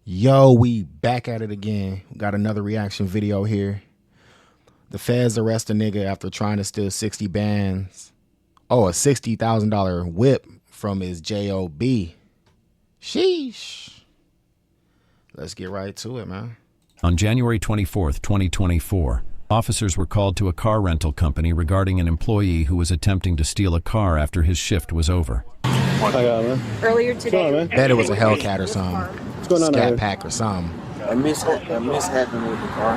Yo, we back at it again. We got another reaction video here. The feds arrest a nigga after trying to steal 60 bands. Oh, a $60,000 whip from his job. Sheesh. Let's get right to it, man. On January 24th, 2024, officers were called to a car rental company regarding an employee who was attempting to steal a car after his shift was over. I got it, man. Earlier today, Bet it was a Hellcat or something. What's going on Scat there? Pack or something. A mishap happened with the car.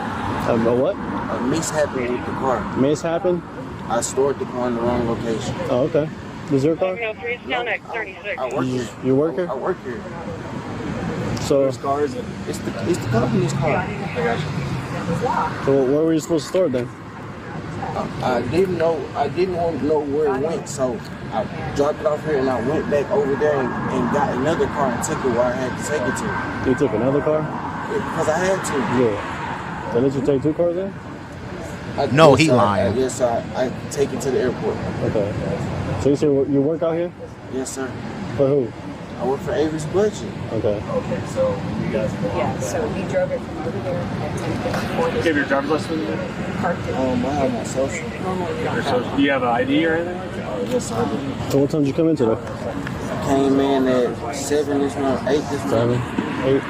A what? A mishap with the car. Mishap? I stored the car in the wrong location. Oh, okay. Is your car? no, 3 down at 36. I work here. You work here? I work here. So, It's the company's car. so where were you supposed to store it then? I didn't know where it went, so I dropped it off here and I went back over there and got another car and took it where I had to take it to. You took another car? Because I had to. Yeah. So did you take 2 cars then? No, he lying. Yes, sir. I take it to the airport. Okay. So you say you work out here? Yes, sir. For who? I work for Avery's Budget. Okay. Okay, so you guys Yeah, so he drove it from over there at 10:54. Do you have your driver's license? Parked it. I have my social. Normally, Your social? Do you have an ID or anything? Yes, sir. So what time did you come in today? I came in at 7 this morning, 8 this 7, morning. 8?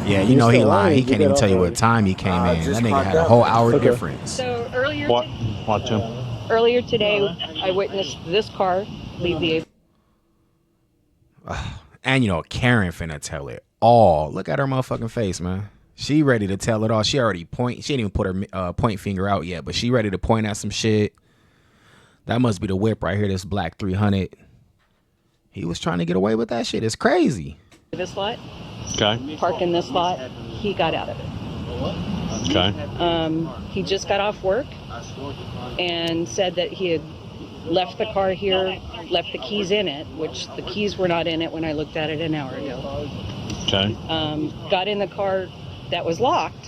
Yeah, you know he lying. He can't even tell you what time he came in. That nigga had a whole hour difference. So earlier, Watch him. earlier today, I witnessed this car leave the. And you know, Karen finna tell it all. Look at her motherfucking face, man. She ready to tell it all. She already she didn't even put her point finger out yet, but she ready to point at some shit. That must be the whip right here, this black 300. He was trying to get away with that shit. It's crazy. This lot, Okay. park in this lot. He got out of it. Okay. He just got off work and said that he had left the car here, left the keys in it, which the keys were not in it when I looked at it an hour ago. Okay. Got in the car that was locked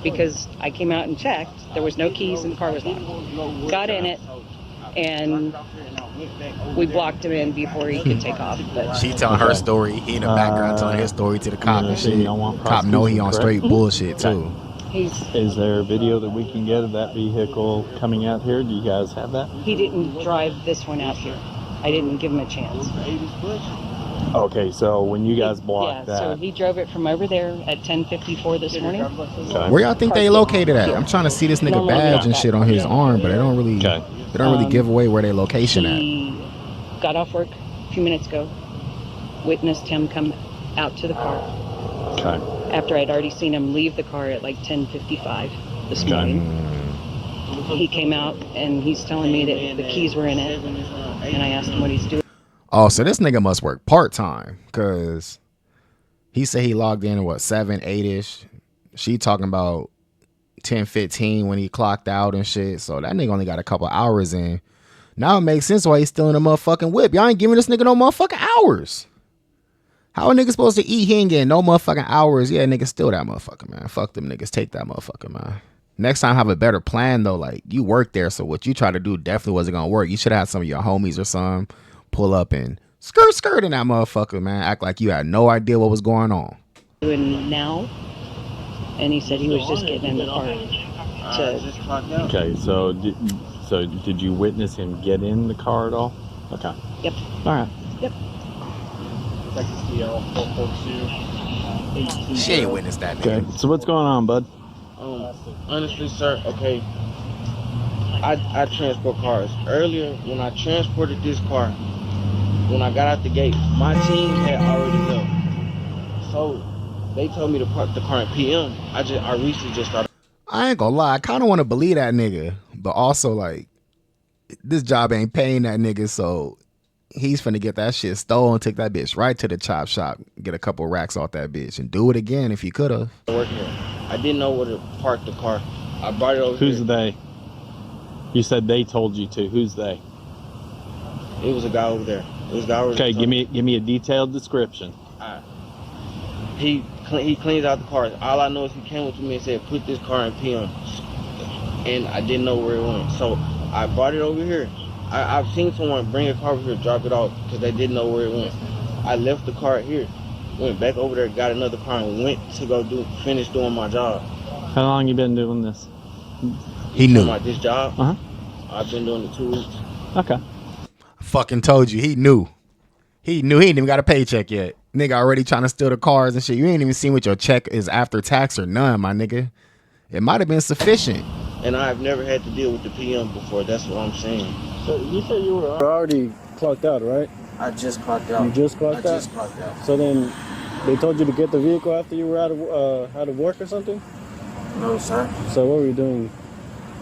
because I came out and checked. There was no keys and the car was locked. Got in it and we blocked him in before he could take off. But She telling her story. He in the background telling his story to the cop and shit. Cop know he on straight bullshit too. Is there a video that we can get of that vehicle coming out here? Do you guys have that? he didn't drive this one out here. I didn't give him a chance. Okay, so when you guys blocked Yeah, so that, he drove it from over there at 10:54 this morning. okay. Where y'all think they located at? I'm trying to see this nigga badge and shit on his arm, but they don't really give away where they location at. He got off work a few minutes ago, witnessed him come out to the car Okay. after I'd already seen him leave the car at like 10:55 this morning. He came out and he's telling me that the keys were in it, and I asked him what he's doing. Oh, so this nigga must work part-time, because he said he logged in at what, 7, 8-ish. She talking about 10:15 when he clocked out and shit. So that nigga only got a couple hours in. Now it makes sense why he's stealing a motherfucking whip. Y'all ain't giving this nigga no motherfucking hours. How a nigga supposed to eat? He ain't getting no motherfucking hours. Yeah, nigga, steal that motherfucker, man. Fuck them niggas. Take that motherfucker, man. Next time, have a better plan, though. Like, you work there, so what you try to do definitely wasn't gonna work. You should have had some of your homies or something pull up and skirt in that motherfucker, man. Act like you had no idea what was going on. Doing now, and he said he was just getting in the car to. Okay, so did you witness him get in the car at all? Okay. Yep. All right. Yep. She ain't witnessed that Okay. nigga. So what's going on, bud? Honestly, sir, okay. I transport cars. Earlier, when I transported this car, when I got out the gate, my team had already left. So they told me to park the car in PM. I recently just started. I ain't gonna lie. I kind of want to believe that nigga, but also, like, this job ain't paying that nigga, so he's finna get that shit stolen, take that bitch right to the chop shop, get a couple racks off that bitch, and do it again if he could have. I didn't know where to park the car. I brought it over Who's here. they? You said they told you to. Who's they? It was a guy over there. It was a guy over there. Okay, give me a detailed description. He cleans out the cars. All I know is he came up to me and said, put this car in PM. And I didn't know where it went. So I brought it over here. I've seen someone bring a car over here, drop it off, because they didn't know where it went. I left the car here. Went back over there, got another car, and went to go finish doing my job. How long you been doing this? He knew. About this job? Uh-huh. I've been doing it 2 weeks. Okay. I fucking told you. He knew. He ain't even got a paycheck yet. Nigga already trying to steal the cars and shit. You ain't even seen what your check is after tax or none, my nigga. It might have been sufficient. And I've never had to deal with the PM before. That's what I'm saying. So you said you were already clocked out, right? I just clocked out. You just clocked out? just clocked out. So then they told you to get the vehicle after you were out of work or something? No, sir. So what were you doing?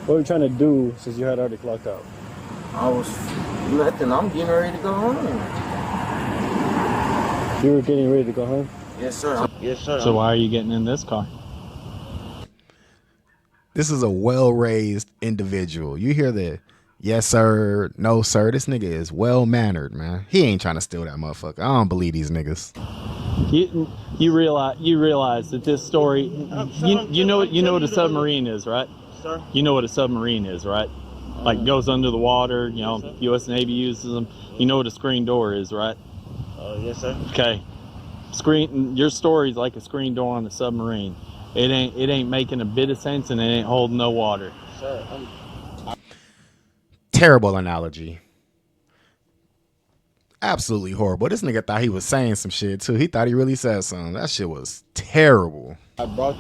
What were you trying to do since you had already clocked out? I was nothing. I'm getting ready to go home. You were getting ready to go home? Yes, sir. Yes, sir. So why are you getting in this car? This is a well-raised individual. You hear the yes, sir, no, sir. This nigga is well-mannered, man. He ain't trying to steal that motherfucker. I don't believe these niggas. You realize that this story, you know what a submarine is, right? Sir? You know what a submarine is, right? Like goes under the water, you know, U.S. Navy uses them. You know what a screen door is, right? Yes, sir. Okay. Your story's like a screen door on a submarine. It ain't making a bit of sense, and it ain't holding no water. Sir, Terrible analogy. Absolutely horrible. This nigga thought he was saying some shit too. He thought he really said something. That shit was terrible. I bought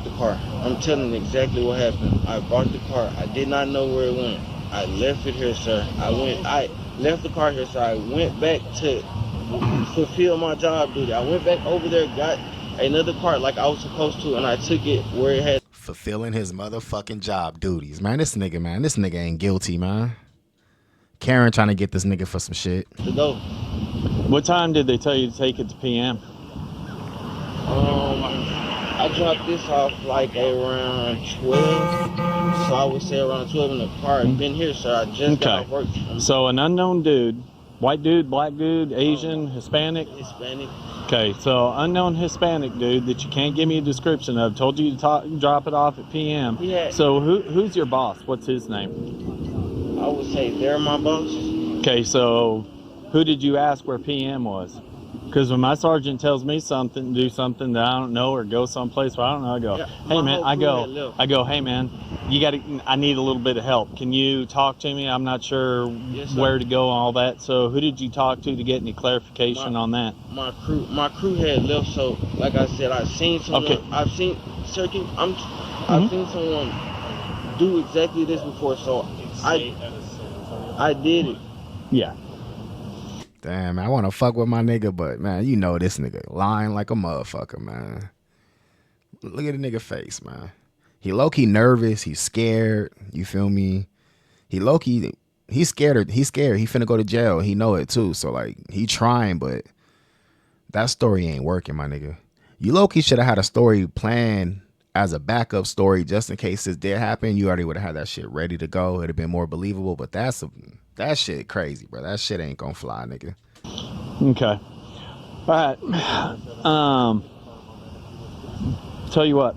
the car. I'm telling you exactly what happened. I bought the car. I did not know where it went. I left it here, sir. I left the car here, sir. I went back to fulfill my job duty. I went back over there, got another car like I was supposed to, and I took it where it had. Fulfilling his motherfucking job duties. Man, this nigga ain't guilty, man. Karen trying to get this nigga for some shit. To go. What time did they tell you to take it to PM? I dropped this off like around 12. So I would say around 12 in the car. I've been here, sir. I just got off work. So an unknown dude, white dude, black dude, Asian, Hispanic? Hispanic. Okay, so unknown Hispanic dude that you can't give me a description of told you to drop it off at PM. Yeah. So who's your boss? What's his name? I would say they're my boss. Okay, so who did you ask where PM was? Because when my sergeant tells me something, do something that I don't know, or go someplace where I don't know, I go, hey man, I go, hey man, I need a little bit of help. Can you talk to me? I'm not sure where to go and all that. So who did you talk to get any clarification on that? My crew had left. So like I said, I've seen someone. Okay. I've seen someone do exactly this before. So I did it. Yeah. Damn, man, I want to fuck with my nigga, but man, you know this nigga lying like a motherfucker, man. Look at the nigga face, man. He low-key nervous. He's scared. You feel me? He low-key, he's scared. He finna go to jail. He know it too. So like, he trying, but that story ain't working, my nigga. You low-key should have had a story planned as a backup story just in case this did happen. You already would have had that shit ready to go. It'd have been more believable, but that shit crazy, bro. That shit ain't gonna fly, nigga. Okay. All right. Tell you what.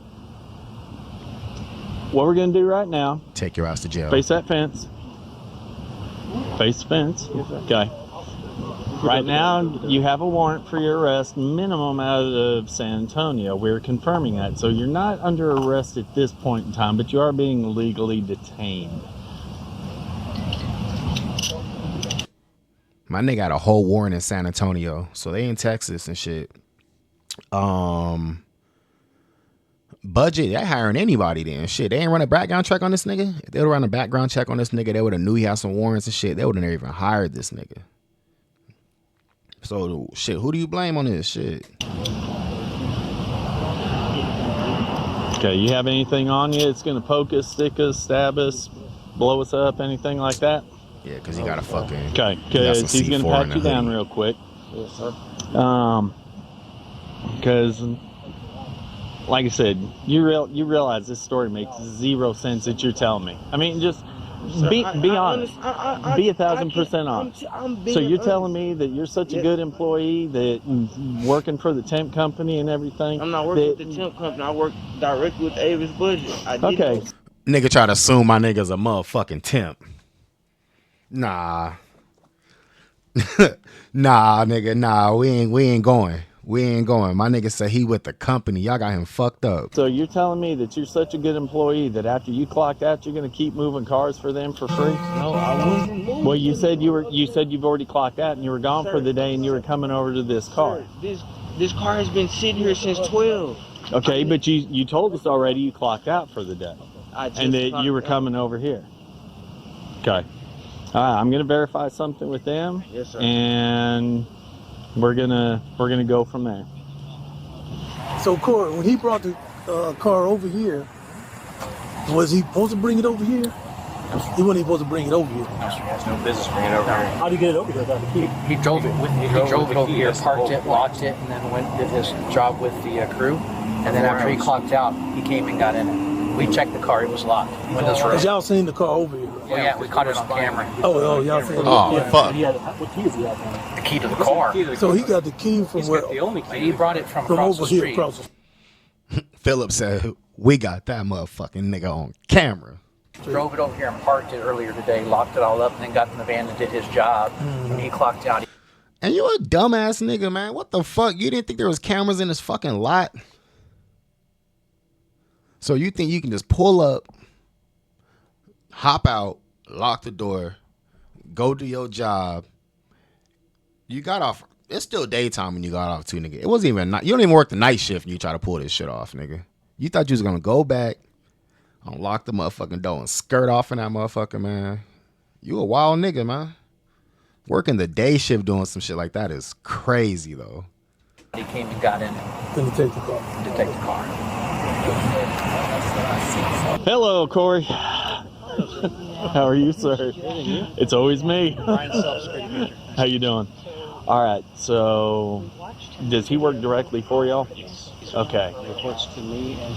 What we're gonna do right now. Take your ass to jail. Face that fence. Face the fence. Okay. Right now, you have a warrant for your arrest, minimum out of San Antonio. We're confirming that. So you're not under arrest at this point in time, but you are being legally detained. My nigga got a whole warrant in San Antonio, so they in Texas and shit. Budget, they hiring anybody then. Shit, they ain't run a background check on this nigga. If they would run a background check on this nigga, they would have knew he had some warrants and shit. They would have never even hired this nigga. So, shit, who do you blame on this shit? Okay, you have anything on you? It's gonna poke us, stick us, stab us, blow us up, anything like that? Yeah, because he got a fucking... Okay, because he's going to pat you down real quick. Yes, sir. Because, like I said, you realize this story makes zero sense that you're telling me. I mean, just be honest. Be 1,000% honest. So you're telling me that you're such a good employee, that working for the temp company and everything? I'm not working with the temp company. I work directly with Avis Budget. Okay. Nigga try to assume my nigga's a motherfucking temp. Nah. Nah, nigga, nah, we ain't going. We ain't going. My nigga said he with the company. Y'all got him fucked up. So you're telling me that you're such a good employee that after you clocked out, you're going to keep moving cars for them for free? No, I wasn't moving. Well, you said you've already clocked out and you were gone for the day and you were coming over to this car. Sir, this car has been sitting here since 12. Okay, but you told us already you clocked out for the day and that you were coming over here. Okay. I'm going to verify something with them. Yes, sir. And we're gonna go from there. So, Corey, when he brought the car over here, was he supposed to bring it over here? He wasn't supposed to bring it over here. He has no business bringing it over here. How do you get it over here without the key? He drove it with me. He drove it over here, parked it, locked it, and then did his job with the crew. And then after he clocked out, he came and got in it. We checked the car; it was locked. Windows were Cause open. y'all seen the car over here. Well, yeah, we caught it on camera. Oh, y'all seen it. Oh, fuck. What key does he have? The key to the car. So he got the key from where? He brought it from across over the here, street. across the Philip said, we got that motherfucking nigga on camera. Drove it over here and parked it earlier today, locked it all up, and then got in the van and did his job. When he clocked out, And you a dumbass nigga, man. What the fuck? You didn't think there was cameras in this fucking lot? So you think you can just pull up, hop out, lock the door, go do your job. You got off. It's still daytime when you got off too, nigga. It wasn't even night. You don't even work the night shift and you try to pull this shit off, nigga. You thought you was gonna go back, unlock the motherfucking door and skirt off in that motherfucker, man. You a wild nigga, man. Working the day shift doing some shit like that is crazy, though. he came and got in it Then he take the car. to take the car. Hello, Corey. How are you, sir? It's always me. How you doing? All right. So, does he work directly for y'all? Yes. Okay. He reports to me and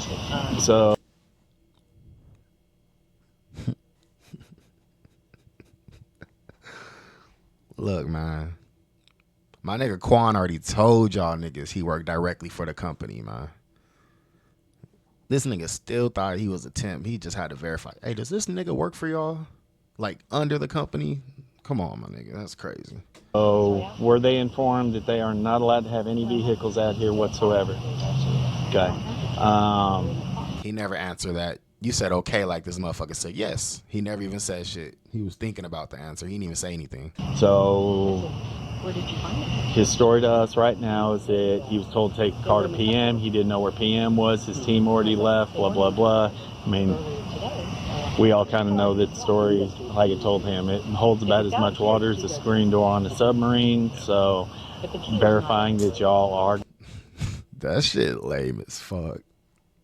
to So. Look, man. My nigga Quan already told y'all niggas he worked directly for the company, man. This nigga still thought he was a temp. He just had to verify. Hey, does this nigga work for y'all? Like, under the company? Come on, my nigga. That's crazy. So, were they informed that they are not allowed to have any vehicles out here whatsoever? Okay. He never answered that. You said okay like this motherfucker said yes. He never even said shit. He was thinking about the answer. He didn't even say anything. So, Where did you find it? his story to us right now is that he was told to take the car to PM. He didn't know where PM was. His team already left, blah, blah, blah. I mean, we all kind of know that story, like I told him. It holds about as much water as a screen door on a submarine. So, verifying that y'all are. That shit lame as fuck.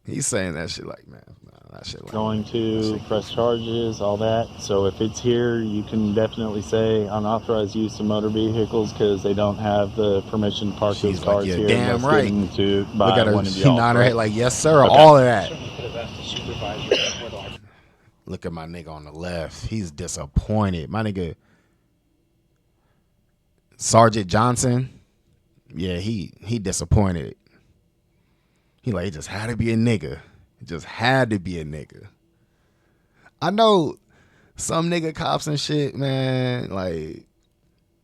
He's saying that shit like, man, nah, that shit lame. Going to press charges, all that. So if it's here, you can definitely say unauthorized use of motor vehicles because they don't have the permission to park She's those like, cars yeah, here. damn unless right. given to Look by at her. one of She y'all. nod her head like, yes, sir. Okay. All of that. could have asked the supervisor. Look at my nigga on the left. He's disappointed. My nigga, Sergeant Johnson, yeah, he disappointed. He like, it just had to be a nigga. It just had to be a nigga. I know some nigga cops and shit, man. Like,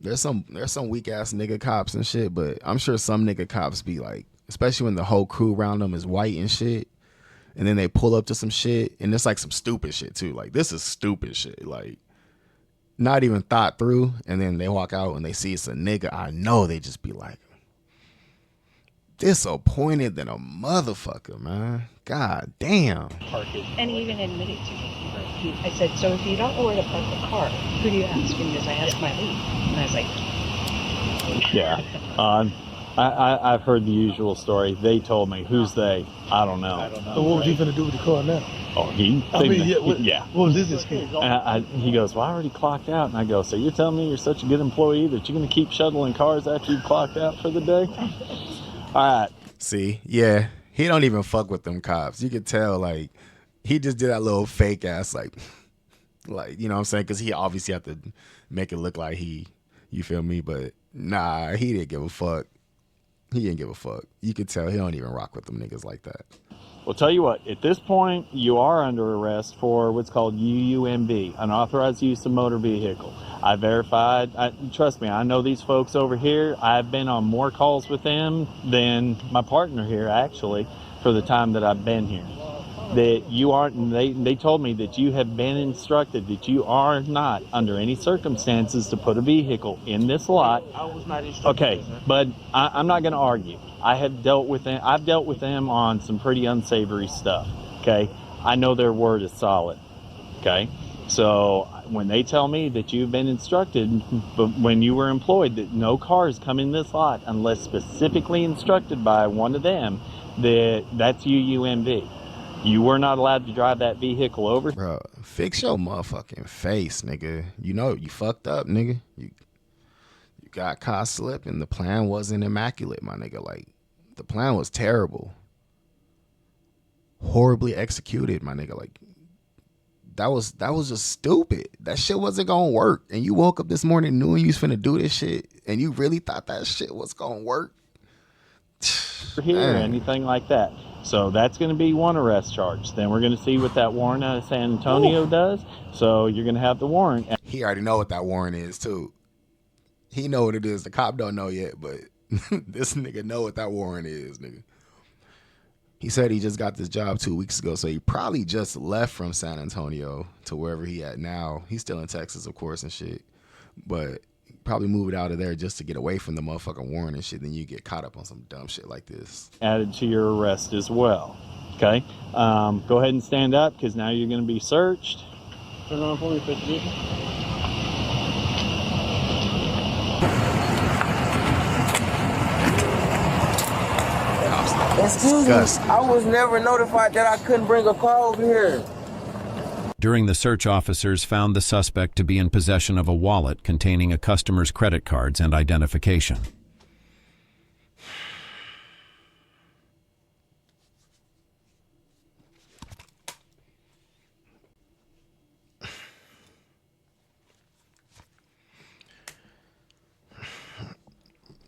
there's some weak ass nigga cops and shit, but I'm sure some nigga cops be like, especially when the whole crew around them is white and shit, and then they pull up to some shit, and it's like some stupid shit too. Like, this is stupid shit. Like, not even thought through, and then they walk out and they see it's a nigga. I know they just be like, disappointed than a motherfucker, man. God damn. And he even admitted to it. I said, so if you don't know where to park the car, who do you ask? And he goes, I asked my lead. And I was like, Yeah. I've heard the usual story. They told me. Who's they? I don't know. So what was he gonna do with the car now? Oh, What was his excuse? He goes, well, I already clocked out. And I go, so you're telling me you're such a good employee that you're going to keep shuttling cars after you've clocked out for the day? All right. See, yeah, he don't even fuck with them cops. You could tell, like, he just did that little fake ass, like, you know what I'm saying? Because he obviously have to make it look like you feel me? But nah, he didn't give a fuck. He didn't give a fuck. You could tell he don't even rock with them niggas like that. Well, tell you what, at this point, you are under arrest for what's called UUMV, unauthorized use of motor vehicle. I verified, trust me, I know these folks over here. I've been on more calls with them than my partner here, actually, for the time that I've been here. That you aren't, they told me that you have been instructed that you are not, under any circumstances, to put a vehicle in this lot. I was not instructed. Okay, but I'm not going to argue. I've dealt with them on some pretty unsavory stuff, okay? I know their word is solid, okay? So when they tell me that you've been instructed, but when you were employed, that no cars come in this lot unless specifically instructed by one of them, that's UUMV. You were not allowed to drive that vehicle over. Bro, fix your motherfucking face, nigga. You know you fucked up, nigga. You got caught slipping. The plan wasn't immaculate, my nigga. Like, the plan was terrible. Horribly executed, my nigga. Like, that was just stupid. That shit wasn't gonna work. And you woke up this morning knowing you was finna do this shit, and you really thought that shit was gonna work? Here or anything like that. So that's going to be one arrest charge. Then we're going to see what that warrant out of San Antonio does. So you're going to have the warrant. He already know what that warrant is too. He know what it is. The cop don't know yet, but this nigga know what that warrant is, nigga. He said he just got this job 2 weeks ago, so he probably just left from San Antonio to wherever he at now. He's still in Texas, of course, and shit. But probably moved out of there just to get away from the motherfucking warrant and shit. Then you get caught up on some dumb shit like this. Added to your arrest as well. Okay? Go ahead and stand up, because now you're going to be searched. Turn around for me, Fitzy. Excuse me, I was never notified that I couldn't bring a car over here. During the search, officers found the suspect to be in possession of a wallet containing a customer's credit cards and identification.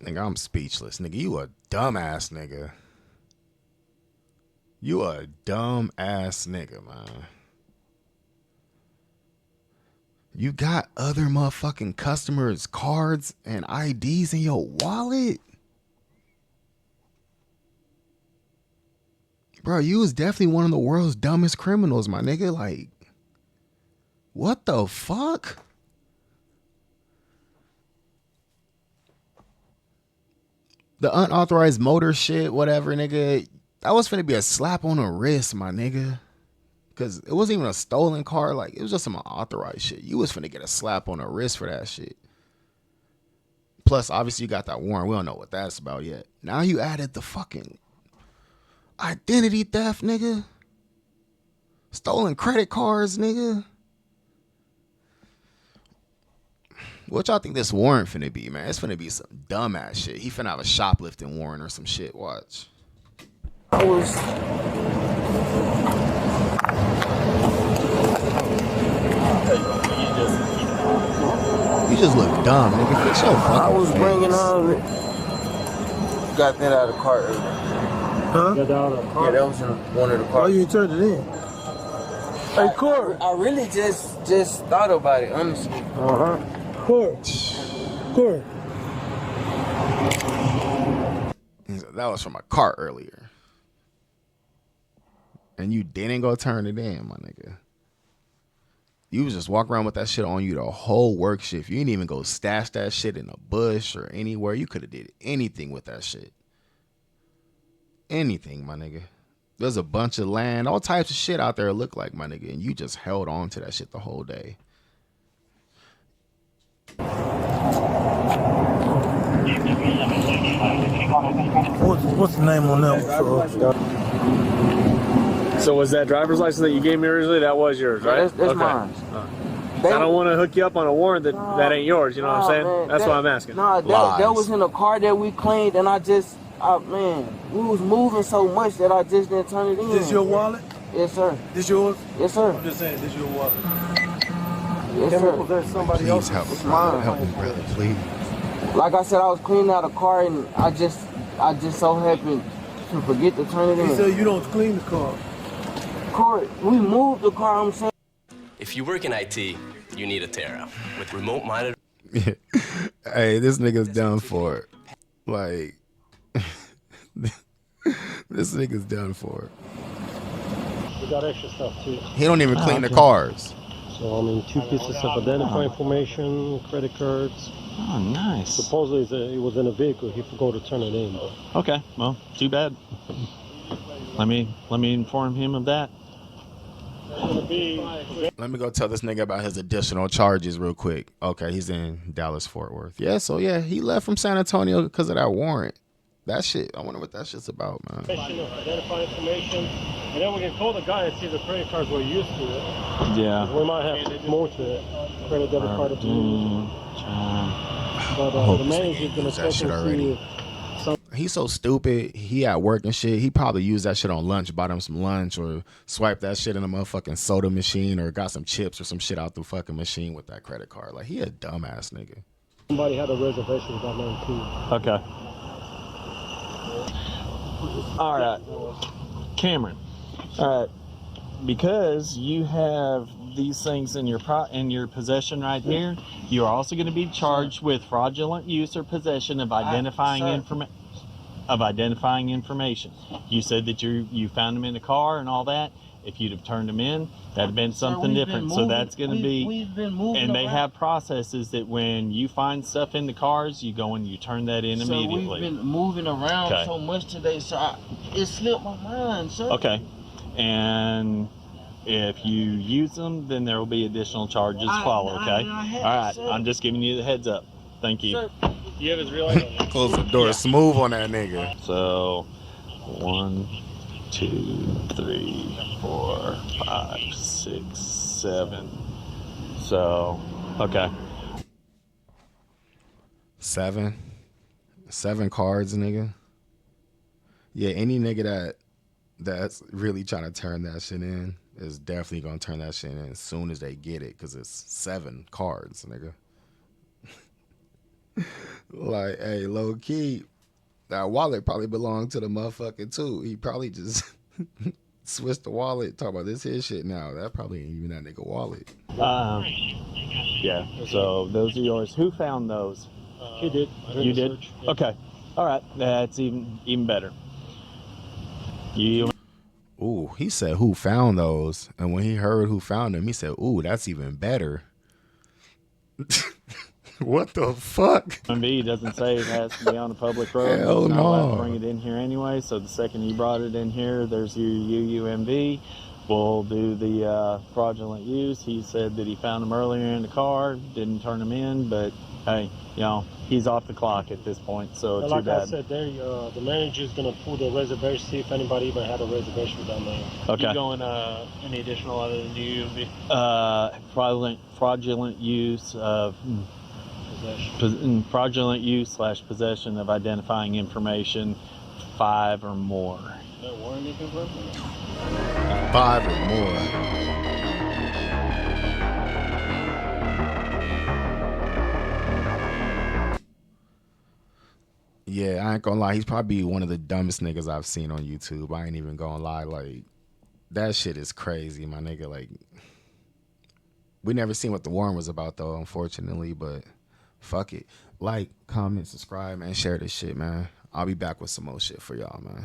Nigga, I'm speechless. Nigga, you a dumbass nigga. You a dumb ass nigga, man. You got other motherfucking customers' cards and IDs in your wallet? Bro, you was definitely one of the world's dumbest criminals, my nigga. Like, what the fuck? The unauthorized motor shit, whatever, nigga. That was finna be a slap on the wrist, my nigga. Because it wasn't even a stolen car. Like, it was just some unauthorized shit. You was finna get a slap on the wrist for that shit. Plus, obviously, you got that warrant. We don't know what that's about yet. Now you added the fucking identity theft, nigga. Stolen credit cards, nigga. What y'all think this warrant finna be, man? It's finna be some dumbass shit. He finna have a shoplifting warrant or some shit. Watch. You just look dumb, nigga. Fix your fucking I was face. bringing on. Got that out of the car earlier. Huh? Got that out of the car? Yeah, that was in one of the Why cars. you turned it in? Hey, Court. I really just thought about it, honestly. Court. That was from a car earlier. And you didn't go turn it in, my nigga. You was just walking around with that shit on you the whole work shift. You didn't even go stash that shit in a bush or anywhere. You could have did anything with that shit. Anything, my nigga. There's a bunch of land, all types of shit out there look like, my nigga. And you just held on to that shit the whole day. What's the name on that one? So was that driver's license that you gave me originally? That was yours, right? That's okay. mine. I don't want to hook you up on a warrant that ain't yours. You know what I'm saying? Man, That's why I'm asking. Nah, that was in a car that we cleaned, and man, we was moving so much that I just didn't turn it in. This your wallet? Yes, sir. This yours? Yes, sir. I'm just saying, this your wallet. Yes, sir. There's somebody Please else. help me, mine. brother. Help me, brother, please. Like I said, I was cleaning out a car, and I just so happened to forget to turn it in. He said you don't clean the car. Corey, we moved the car. I'm saying. If you work in IT, you need a Terra with remote monitor. Hey, this nigga's done for it. Like, this nigga's done for it. We got extra stuff too. He don't even clean the cars. So I mean, 2 pieces of identifying information, credit cards. Oh, nice. Supposedly it was in a vehicle. He forgot to turn it in. But. Okay, well, too bad. Let me inform him of that. Let me go tell this nigga about his additional charges real quick. Okay, he's in Dallas, Fort Worth. Yeah, so yeah, he left from San Antonio because of that warrant. That shit, I wonder what that shit's about, man. Identify information, and then we can call the guy and see if the credit cards were used to it. Yeah. We might have more to it. Credit, debit card, or two. But the manager's gonna check and see. He's so stupid. He at work and shit. He probably used that shit on lunch, bought him some lunch, or swiped that shit in a motherfucking soda machine, or got some chips or some shit out the fucking machine with that credit card. Like, he a dumbass nigga. Somebody had a reservation with that name too. Okay. All right, Cameron. All right, because you have these things in your possession right here, you are also going to be charged with fraudulent use or possession of identifying information. You said that you found them in the car and all that. If you'd have turned them in, that'd have been something different. So that's going to be. We've been moving. And they around. have processes that when you find stuff in the cars, you go and you turn that in immediately. We've been moving around Okay. so much today, so it slipped my mind, sir. Okay. And if you use them, then there will be additional charges follow, okay? All right. sir. I'm just giving you the heads up. Thank you. Sir. You have his real ID. Close the door smooth on that nigga. So, 1, 2, 3, 4, 5, 6, 7. So, okay. 7 cards, nigga. Yeah, any nigga that's really trying to turn that shit in is definitely gonna turn that shit in as soon as they get it, because it's 7 cards, nigga. Like, hey, low key, that wallet probably belonged to the motherfucker too. He probably just switched the wallet. Talk about this here shit now. That probably ain't even that nigga wallet. Yeah. So those are yours. Who found those? He did. You did? Search. Yeah. Okay. All right. That's even better. You. Ooh, he said who found those, and when he heard who found them, he said, "Ooh, that's even better." What the fuck? MV doesn't say it has to be on a public road. Hell He's not allowed to no. bring it in here anyway. So the second you brought it in here, there's your UUMV. We'll do the fraudulent use. He said that he found them earlier in the car, didn't turn them in, but hey, you know, he's off the clock at this point, so But too like bad. I said, there, the manager's gonna pull the reservation, see if anybody even had a reservation with that name. Okay. You going any additional other than UUMV? Fraudulent use of fraudulent use / possession of identifying information, 5 or more. That warranty confirmed? 5 or more. Yeah, I ain't gonna lie. He's probably one of the dumbest niggas I've seen on YouTube. I ain't even gonna lie. Like, that shit is crazy, my nigga. Like, we never seen what the warrant was about, though, unfortunately. But fuck it. Like, comment, subscribe, man. Share this shit, man. I'll be back with some more shit for y'all, man.